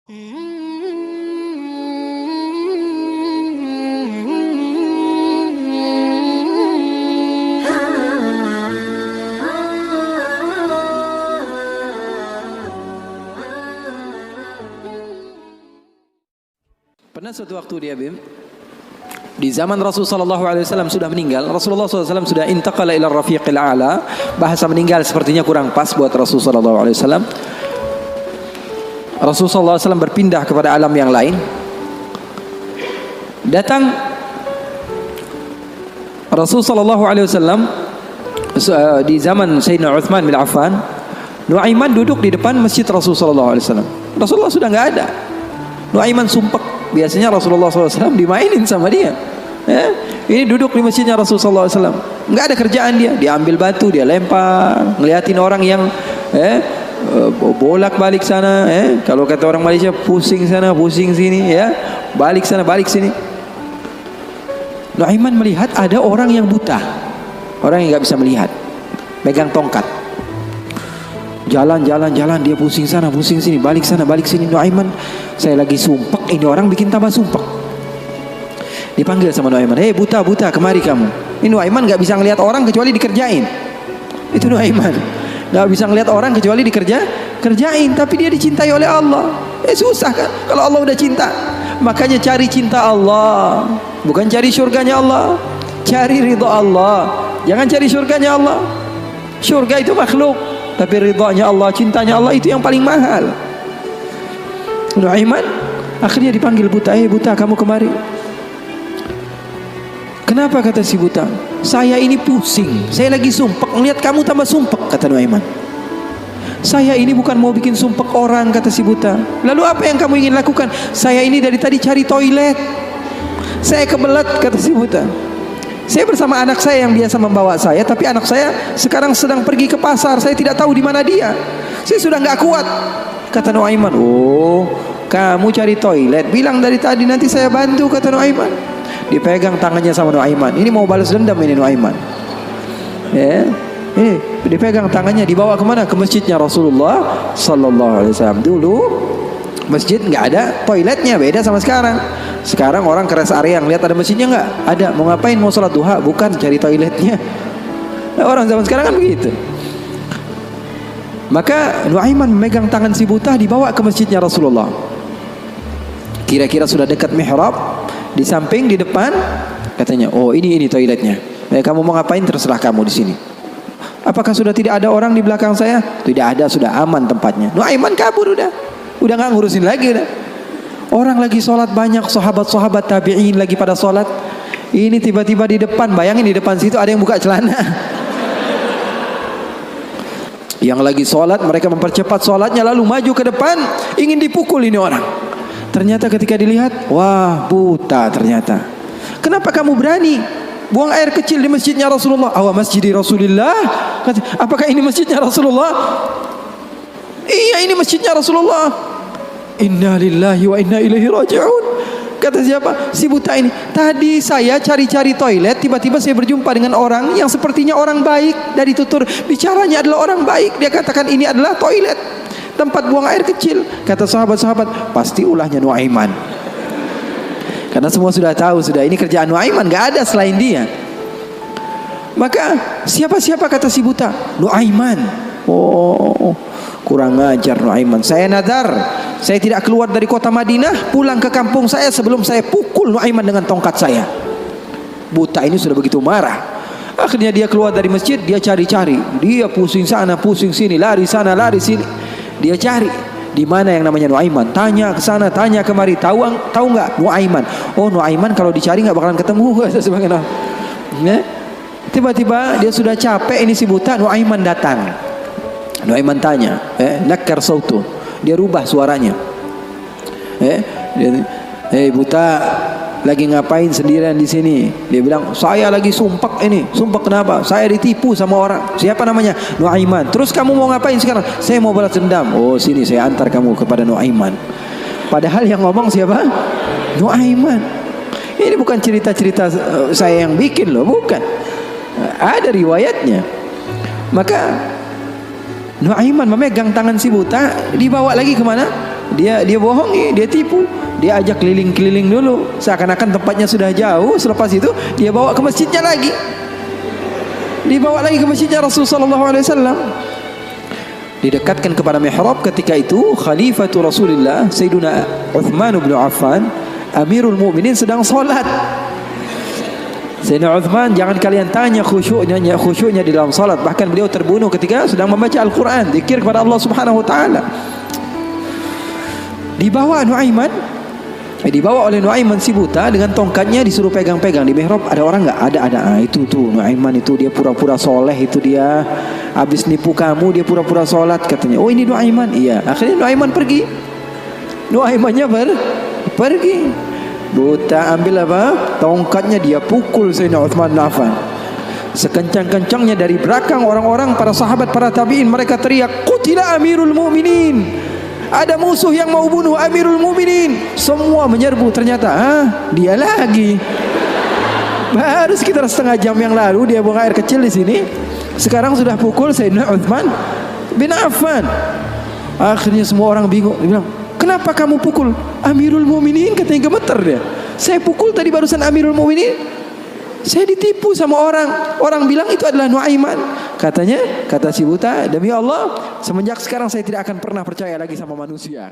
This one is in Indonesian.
Pernah suatu waktu dia di zaman Rasulullah SAW sudah meninggal. Rasulullah SAW sudah intaqala ila rafiqil a'la. Bahasa meninggal sepertinya kurang pas buat Rasulullah SAW. Rasulullah SAW berpindah kepada alam yang lain. Datang Rasulullah SAW di zaman Sayyidina Uthman bin Affan. Nuaiman duduk di depan masjid Rasulullah SAW. Rasulullah sudah nggak ada. Nuaiman sumpek. Biasanya Rasulullah SAW dimainin sama dia. Ini duduk di masjidnya Rasulullah SAW. Nggak ada kerjaan dia. Dia ambil batu, dia lempar, ngeliatin orang yang bolak balik sana. Kalau kata orang Malaysia, pusing sana, pusing sini, balik sana, balik sini. Nuaiman melihat ada orang yang buta, orang yang nggak bisa melihat, megang tongkat. Jalan, dia pusing sana, pusing sini, balik sana, balik sini. Nuaiman, saya lagi sumpek, ini orang bikin tambah sumpek. Dipanggil sama Nuaiman, hei buta, kemari kamu. Ini Nuaiman gak bisa ngelihat orang kecuali dikerjain. Itu Nuaiman, gak bisa ngelihat orang kecuali kerjain. Tapi dia dicintai oleh Allah. Susah kan, kalau Allah udah cinta. Makanya cari cinta Allah, bukan cari surganya Allah. Cari ridha Allah, jangan cari surganya Allah. Surga itu makhluk, tapi ridhanya Allah, cintanya Allah itu yang paling mahal. Nuaiman akhirnya dipanggil buta, buta kamu kemari. Kenapa kata si buta? Saya ini pusing, saya lagi sumpek, ngeliat kamu tambah sumpek, kata Nuaiman. Saya ini bukan mau bikin sumpek orang, kata si buta. Lalu apa yang kamu ingin lakukan? Saya ini dari tadi cari toilet, saya kebelet, kata si buta. Saya bersama anak saya yang biasa membawa saya, tapi anak saya sekarang sedang pergi ke pasar. Saya tidak tahu di mana dia. Saya sudah nggak kuat, kata Nuaiman. Oh, kamu cari toilet, bilang dari tadi, nanti saya bantu, kata Nuaiman. Dipegang tangannya sama Nuaiman. Ini mau balas dendam ini Nuaiman. Dipegang tangannya, dibawa kemana? Ke masjidnya Rasulullah Sallallahu Alaihi Wasallam. Dulu masjid nggak ada toiletnya, beda sama sekarang. Sekarang orang ke rest area, ngeliat ada masjidnya nggak? Ada. Mau ngapain? Mau sholat duha? Bukan, cari toiletnya. Nah, orang zaman sekarang kan begitu. Maka Nuaiman memegang tangan si buta, dibawa ke masjidnya Rasulullah. Kira-kira sudah dekat mihrab, di samping, di depan, katanya, oh ini toiletnya. Kamu mau ngapain? Terserah kamu di sini. Apakah sudah tidak ada orang di belakang saya? Tidak ada, sudah aman tempatnya. Nuaiman kabur udah nggak ngurusin lagi udah. Orang lagi sholat banyak, sahabat-sahabat tabi'in lagi pada sholat. Ini tiba-tiba di depan, bayangin di depan situ ada yang buka celana. Yang lagi sholat, mereka mempercepat sholatnya, lalu maju ke depan, ingin dipukul ini orang. Ternyata ketika dilihat, wah buta ternyata. Kenapa kamu berani buang air kecil di masjidnya Rasulullah? Awa masjidi Rasulullah. Apakah ini masjidnya Rasulullah? Iya, ini masjidnya Rasulullah. Inna lillahi wa inna ilaihi raji'un. Kata siapa? Si buta ini. Tadi saya cari-cari toilet, tiba-tiba saya berjumpa dengan orang yang sepertinya orang baik. Dari tutur bicaranya adalah orang baik. Dia katakan ini adalah toilet, tempat buang air kecil. Kata sahabat-sahabat, pasti ulahnya Nuaiman. Karena semua sudah tahu, sudah ini kerjaan Nuaiman, gak ada selain dia. Maka siapa kata si buta? Nuaiman. Oh, kurang ajar Nuaiman. Saya nadar, saya tidak keluar dari kota Madinah, pulang ke kampung saya sebelum saya pukul Nuaiman dengan tongkat saya. Buta ini sudah begitu marah. Akhirnya dia keluar dari masjid, dia cari-cari. Dia pusing sana, pusing sini, lari sana, lari sini. Dia cari di mana yang namanya Nuaiman. Tanya ke sana, tanya kemari. Tahu nggak Nuaiman? Oh, Nuaiman kalau dicari nggak bakalan ketemu. Tiba-tiba dia sudah capek, ini si buta. Nuaiman datang. Nuaiman tanya, nakar sautu. Dia rubah suaranya. Buta, lagi ngapain sendirian di sini? Dia bilang, saya lagi sumpek ini. Sumpek kenapa? Saya ditipu sama orang. Siapa namanya? Nuaiman. Terus kamu mau ngapain sekarang? Saya mau balas dendam. Oh, sini saya antar kamu kepada Nuaiman. Padahal yang ngomong siapa? Nuaiman. Ini bukan cerita-cerita saya yang bikin loh, bukan. Ada riwayatnya. Maka Nuaiman memegang tangan si buta, dibawa lagi kemana? Dia bohongi, dia tipu. Dia ajak keliling-keliling dulu, seakan-akan tempatnya sudah jauh. Selepas itu dia bawa ke masjidnya lagi. Dibawa lagi ke masjidnya Rasulullah SAW. Didekatkan kepada mihrab. Ketika itu Khalifatul Rasulullah Sayyiduna Uthman bin Affan, Amirul Mukminin, sedang salat. Sayyidina Uthman, jangan kalian tanya khusyuknya di dalam salat. Bahkan beliau terbunuh ketika sedang membaca Al-Quran, zikir kepada Allah Subhanahu wa taala. Dibawa oleh Nuaiman si buta dengan tongkatnya, disuruh pegang-pegang. Di mihrab ada orang enggak? Ada. Itu tuh Nuaiman itu, dia pura-pura soleh, itu dia habis nipu kamu, dia pura-pura sholat katanya. Oh, ini Nuaiman. Iya. Akhirnya Nuaiman pergi. Nuaimannya pergi. Buta ambil apa? Tongkatnya, dia pukul Sayyidina Uthman bin Affan. Sekencang-kencangnya dari belakang orang-orang, para sahabat, para tabi'in, mereka teriak, "Qutila Amirul Mukminin." Ada musuh yang mau bunuh Amirul Mukminin. Semua menyerbu. Ternyata dia lagi. Baru sekitar setengah jam yang lalu dia buang air kecil di sini. Sekarang sudah pukul Sayyidina Uthman bin Affan. Akhirnya semua orang bingung. Dia bilang, "Kenapa kamu pukul Amirul Mukminin?" Katanya gemeter dia. "Saya pukul tadi barusan Amirul Mukminin. Saya ditipu sama orang. Orang bilang itu adalah Nuaiman." Katanya, kata si buta, "Demi Allah, semenjak sekarang saya tidak akan pernah percaya lagi sama manusia."